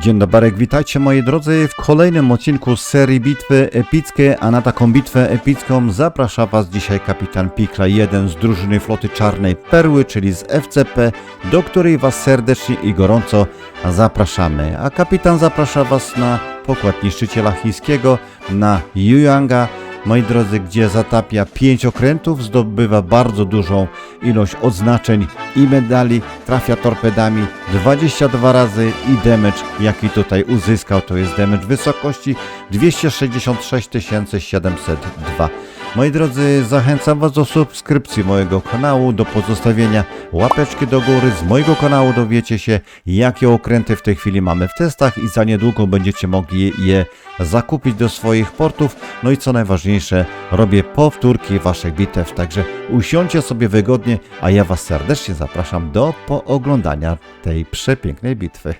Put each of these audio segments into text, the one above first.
Dzień dobry, witajcie moi drodzy w kolejnym odcinku z serii Bitwy Epickie, a na taką bitwę epicką zaprasza Was dzisiaj kapitan Pikla 1 z drużyny floty Czarnej Perły, czyli z FCP, do której Was serdecznie i gorąco zapraszamy. A kapitan zaprasza Was na pokład niszczyciela chińskiego, na Yuyanga, moi drodzy, gdzie zatapia 5 okrętów, zdobywa bardzo dużą ilość odznaczeń i medali, trafia torpedami 22 razy i damage, jaki tutaj uzyskał, to jest damage w wysokości 266 702. Moi drodzy, zachęcam Was do subskrypcji mojego kanału, do pozostawienia łapeczki do góry. Z mojego kanału dowiecie się, jakie okręty w tej chwili mamy w testach i za niedługo będziecie mogli je zakupić do swoich portów. No i co najważniejsze, robię powtórki Waszych bitew, także usiądźcie sobie wygodnie, a ja Was serdecznie zapraszam do pooglądania tej przepięknej bitwy.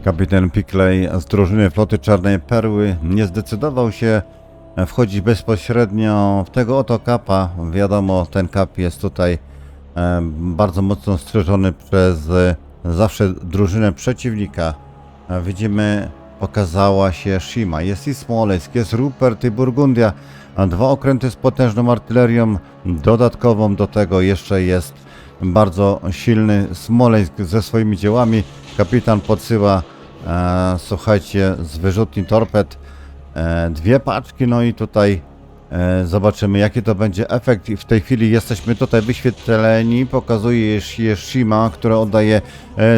Kapitan Piklej z drużyny floty Czarnej Perły nie zdecydował się wchodzić bezpośrednio w tego oto kapa. Wiadomo, ten kap jest tutaj bardzo mocno strzeżony przez zawsze drużynę przeciwnika. Widzimy, pokazała się Shima, jest i Smoleńsk, jest Rupert i Burgundia. Dwa okręty z potężną artylerią dodatkową, do tego jeszcze jest bardzo silny Smoleńsk ze swoimi dziełami. Kapitan podsyła, słuchajcie, z wyrzutni torped dwie paczki, no i tutaj zobaczymy, jaki to będzie efekt. W tej chwili jesteśmy tutaj wyświetleni, pokazuje się Shima, która oddaje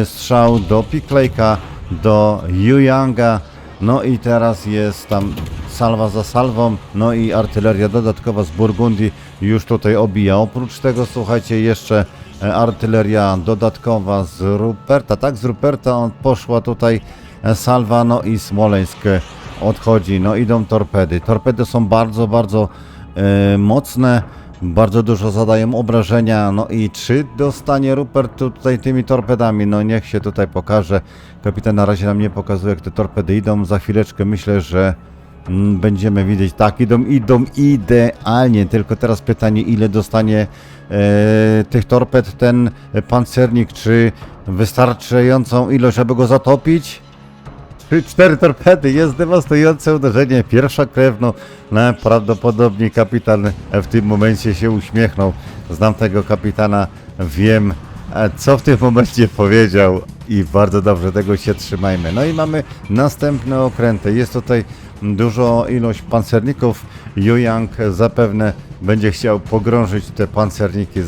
strzał do Piklejka, do Yuyanga, no i teraz jest tam salwa za salwą, no i artyleria dodatkowa z Burgundii już tutaj obija. Oprócz tego, słuchajcie, jeszcze artyleria dodatkowa z Ruperta, tak, z Ruperta poszła tutaj salwa, no i Smoleńsk odchodzi, no idą torpedy. Torpedy są bardzo mocne, bardzo dużo zadają obrażenia, no i czy dostanie Rupert tutaj tymi torpedami, no niech się tutaj pokaże. Kapitan na razie nam nie pokazuje, jak te torpedy idą, za chwileczkę myślę, że będziemy widzieć, tak, idą idealnie, tylko teraz pytanie, ile dostanie tych torped ten pancernik, czy wystarczającą ilość, żeby go zatopić? 4 torpedy, jest dewastujące uderzenie, pierwsza krew, no prawdopodobnie kapitan w tym momencie się uśmiechnął. Znam tego kapitana, wiem, co w tym momencie powiedział i bardzo dobrze, tego się trzymajmy. No i mamy następne okręty, jest tutaj dużo ilość pancerników. Yuyang zapewne będzie chciał pogrążyć te pancerniki,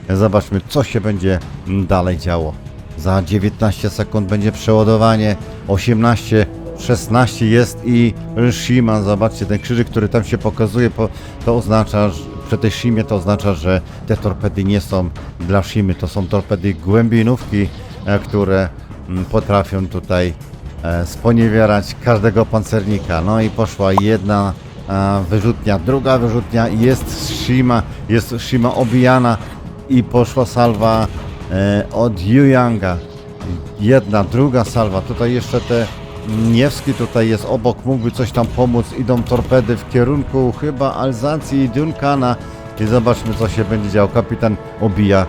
zobaczmy, co się będzie dalej działo. Za 19 sekund będzie przeładowanie, 18, 16 jest i Shima, zobaczcie, ten krzyżyk, który tam się pokazuje, to oznacza, że przy tej Shimie to oznacza, że te torpedy nie są dla Shimy, to są torpedy głębinówki, które potrafią tutaj sponiewierać każdego pancernika. No i poszła jedna wyrzutnia, druga wyrzutnia, jest Shima obijana i poszła salwa od Yuyanga. Jedna, druga salwa, tutaj jeszcze te Niewski tutaj jest obok, mógłby coś tam pomóc, idą torpedy w kierunku chyba Alzacji i Duncana i zobaczmy, co się będzie działo. Kapitan obija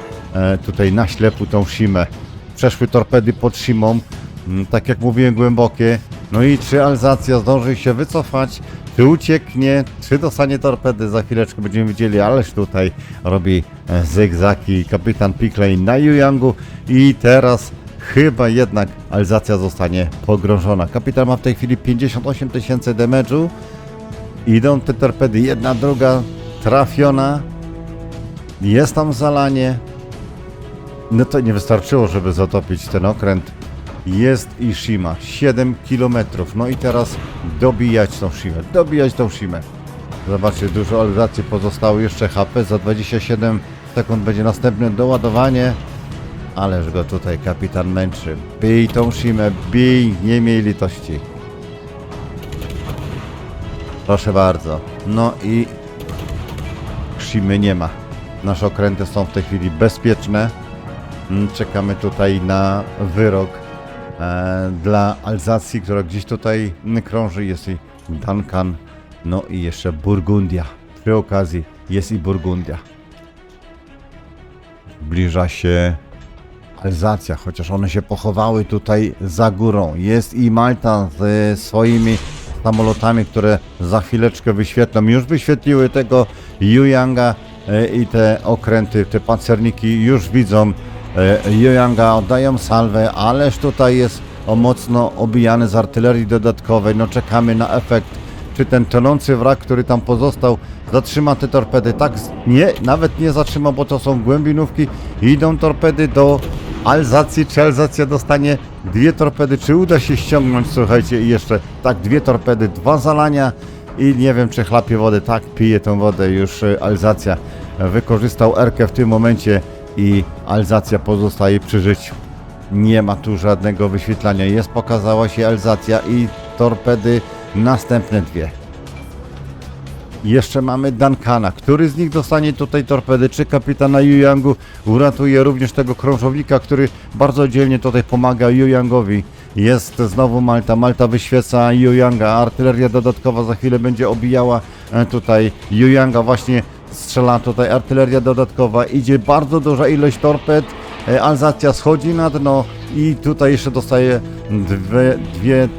tutaj na ślepu tą Shimę. Przeszły torpedy pod Shimą, tak jak mówiłem, głębokie. No i czy Alzacja zdąży się wycofać, czy ucieknie, czy dostanie torpedy, za chwileczkę będziemy widzieli, ależ tutaj robi zygzaki kapitan Piklej na Yuyangu i teraz chyba jednak Alzacja zostanie pogrążona. Kapitan ma w tej chwili 58 000 damage'u, idą te torpedy, jedna, druga trafiona, jest tam zalanie, no to nie wystarczyło, żeby zatopić ten okręt. Jest i Shima, 7 km. No i teraz dobijać tą Shimę. Zobaczcie, dużo Alzacji pozostało, jeszcze HP, za 27 sekund będzie następne doładowanie. Ależ go tutaj kapitan męczy. Bij tą Shimę, bij, nie miej litości. Proszę bardzo. No i Shimy nie ma. Nasze okręty są w tej chwili bezpieczne. Czekamy tutaj na wyrok dla Alzacji, która gdzieś tutaj krąży. Jest i Duncan, no i jeszcze Burgundia. Przy okazji jest i Burgundia. Zbliża się Alzacja, chociaż one się pochowały tutaj za górą. Jest i Malta ze swoimi samolotami, które za chwileczkę wyświetlą. Już wyświetliły tego Yuyanga i te okręty, te pancerniki już widzą Yuyanga, oddają salwę, ależ tutaj jest mocno obijany z artylerii dodatkowej. No czekamy na efekt, czy ten tonący wrak, który tam pozostał, zatrzyma te torpedy. Tak, nie, nawet nie zatrzyma, bo to są głębinówki. Idą torpedy do Alzacji. Czy Alzacja dostanie 2 torpedy? Czy uda się ściągnąć? Słuchajcie, i jeszcze tak 2 torpedy, 2 zalania i nie wiem, czy chlapie wodę. Tak, pije tą wodę już Alzacja. Wykorzystał Erkę w tym momencie i Alzacja pozostaje przy życiu. Nie ma tu żadnego wyświetlania. Jest, pokazała się Alzacja i torpedy następne 2. Jeszcze mamy Duncana. Który z nich dostanie tutaj torpedy? Czy kapitana Yuyangu uratuje również tego krążownika, który bardzo dzielnie tutaj pomaga Yuyangowi? Jest znowu Malta. Malta wyświeca Yuyanga. Artyleria dodatkowa za chwilę będzie obijała tutaj Yuyanga. Właśnie strzela tutaj artyleria dodatkowa. Idzie bardzo duża ilość torped. Alzacja schodzi na dno i tutaj jeszcze dostaje 2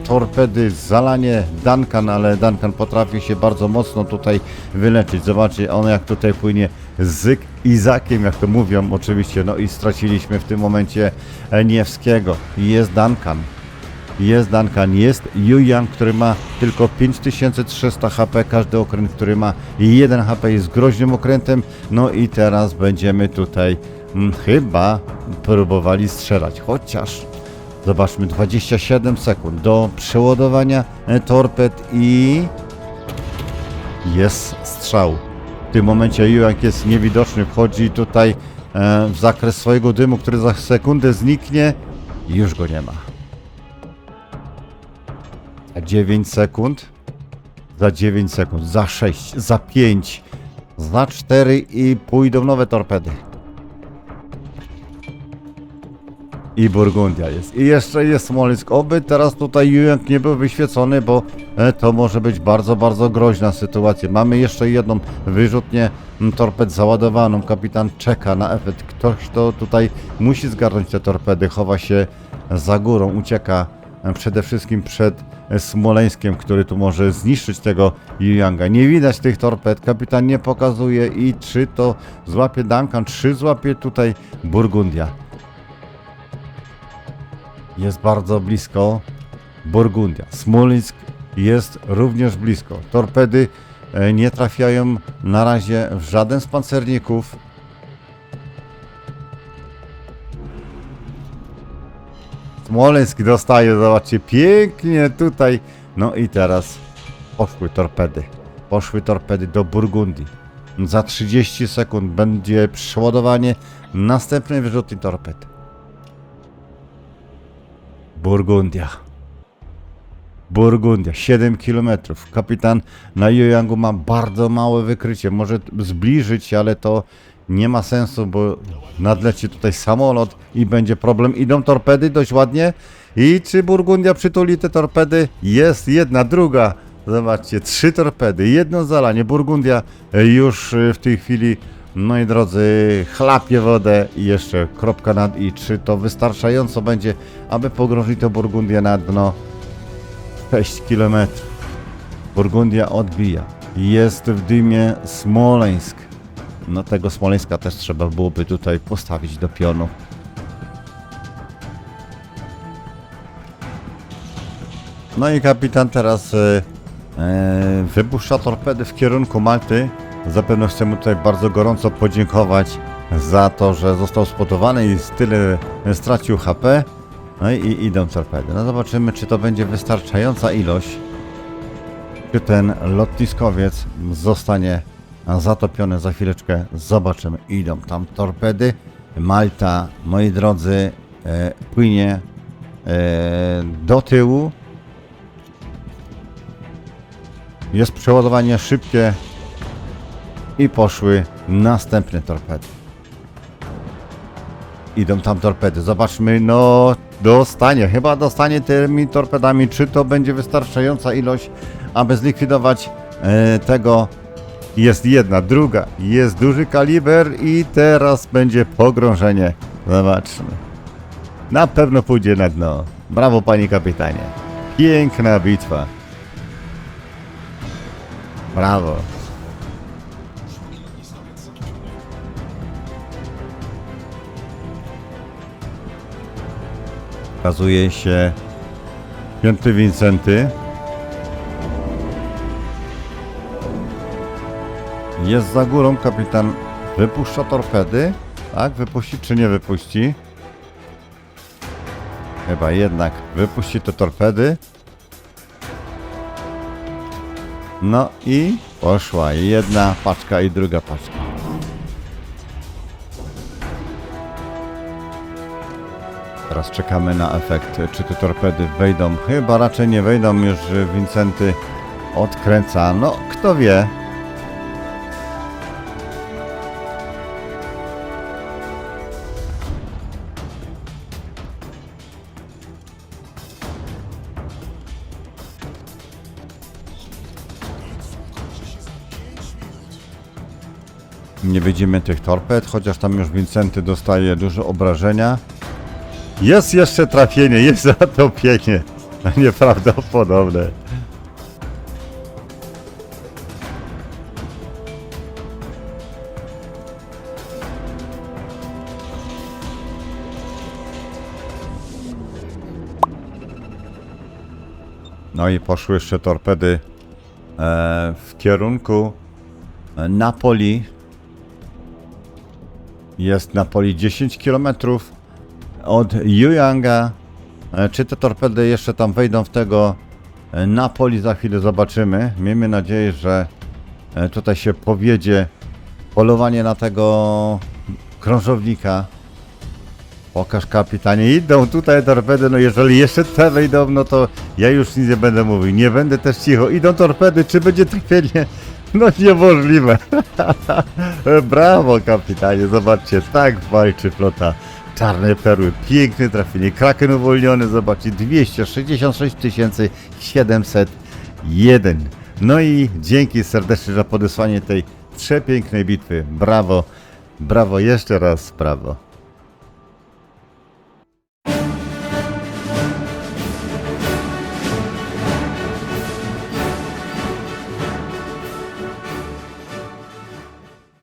torpedy. Zalanie Duncan, ale Duncan potrafi się bardzo mocno tutaj wyleczyć. Zobaczcie, on jak tutaj płynie z Izakiem, jak to mówią oczywiście. No i straciliśmy w tym momencie Niewskiego. Jest Duncan. Jest Duncan, jest Yuyang, który ma tylko 5300 HP. Każdy okręt, który ma 1 HP, jest groźnym okrętem. No i teraz będziemy tutaj chyba próbowali strzelać, chociaż zobaczmy, 27 sekund do przeładowania torped i jest strzał. W tym momencie Yuyang jest niewidoczny, wchodzi tutaj w zakres swojego dymu, który za sekundę zniknie i już go nie ma. Za 9 sekund, za 9 sekund, za 6, za 5, za 4 i pójdą nowe torpedy. I Burgundia jest. I jeszcze jest Smoleńsk. Oby teraz tutaj Yuyang nie był wyświecony, bo to może być bardzo, bardzo groźna sytuacja. Mamy jeszcze jedną wyrzutnię torped załadowaną. Kapitan czeka na efekt. Ktoś to tutaj musi zgarnąć te torpedy. Chowa się za górą. Ucieka przede wszystkim przed Smoleńskiem, który tu może zniszczyć tego Yuyanga. Nie widać tych torped. Kapitan nie pokazuje. I czy to złapie Duncan, czy złapie tutaj Burgundia. Jest bardzo blisko Burgundia. Smoleńsk jest również blisko. Torpedy nie trafiają na razie w żaden z pancerników. Smoleńsk dostaje, zobaczcie, pięknie tutaj. No i teraz poszły torpedy. Poszły torpedy do Burgundii. Za 30 sekund będzie przeładowanie następnej wyrzutni torped. Burgundia. Burgundia, 7 km. Kapitan na Yuyangu ma bardzo małe wykrycie. Może zbliżyć się, ale to nie ma sensu, bo nadleci tutaj samolot i będzie problem. Idą torpedy dość ładnie. I czy Burgundia przytuli te torpedy? Jest jedna, druga. Zobaczcie, 3 torpedy, jedno zalanie. Burgundia już w tej chwili, moi drodzy, chlapie wodę i jeszcze kropka nad i. Czy to wystarczająco będzie, aby pogrążyć to Burgundię na dno? 6 km. Burgundia odbija. Jest w dymie Smoleńsk. No tego Smoleńska też trzeba byłoby tutaj postawić do pionu. No i kapitan teraz wypuszcza torpedy w kierunku Malty. Zapewne chcę mu tutaj bardzo gorąco podziękować za to, że został spotowany i tyle stracił HP. No i idą torpedy. No zobaczymy, czy to będzie wystarczająca ilość. Czy ten lotniskowiec zostanie zatopiony za chwileczkę. Zobaczymy. Idą tam torpedy. Malta, moi drodzy, płynie do tyłu. Jest przeładowanie szybkie i poszły następne torpedy. Idą tam torpedy. Zobaczmy, no dostanie. Chyba dostanie tymi torpedami. Czy to będzie wystarczająca ilość, aby zlikwidować tego? Jest jedna, druga. Jest duży kaliber i teraz będzie pogrążenie. Zobaczmy. Na pewno pójdzie na dno. Brawo, panie kapitanie. Piękna bitwa. Brawo. Okazuje się Święty Wincenty. Jest za górą, kapitan wypuszcza torpedy. Tak, wypuści czy nie wypuści? Chyba jednak wypuści te torpedy. No i poszła jedna paczka i druga paczka. Teraz czekamy na efekt, czy te torpedy wejdą. Chyba raczej nie wejdą, już Wincenty odkręca. No, kto wie. Nie widzimy tych torped, chociaż tam już Wincenty dostaje duże obrażenia. Jest jeszcze trafienie, jest zatopienie. Nieprawdopodobne. No i poszły jeszcze torpedy w kierunku Napoli. Jest Napoli 10 km od Yuyanga. Czy te torpedy jeszcze tam wejdą w tego Napoli? Za chwilę zobaczymy. Miejmy nadzieję, że tutaj się powiedzie polowanie na tego krążownika. Pokaż, kapitanie. Idą tutaj torpedy. No jeżeli jeszcze te wejdą, no to ja już nic nie będę mówił. Nie będę też cicho. Idą torpedy. Czy będzie trafienie? No niemożliwe. Brawo, kapitanie. Zobaczcie, tak walczy flota Czarnej Perły. Piękne trafienie. Kraken uwolniony. Zobaczcie, 266 701. No i dzięki serdecznie za podesłanie tej przepięknej bitwy. Brawo. Brawo, jeszcze raz brawo.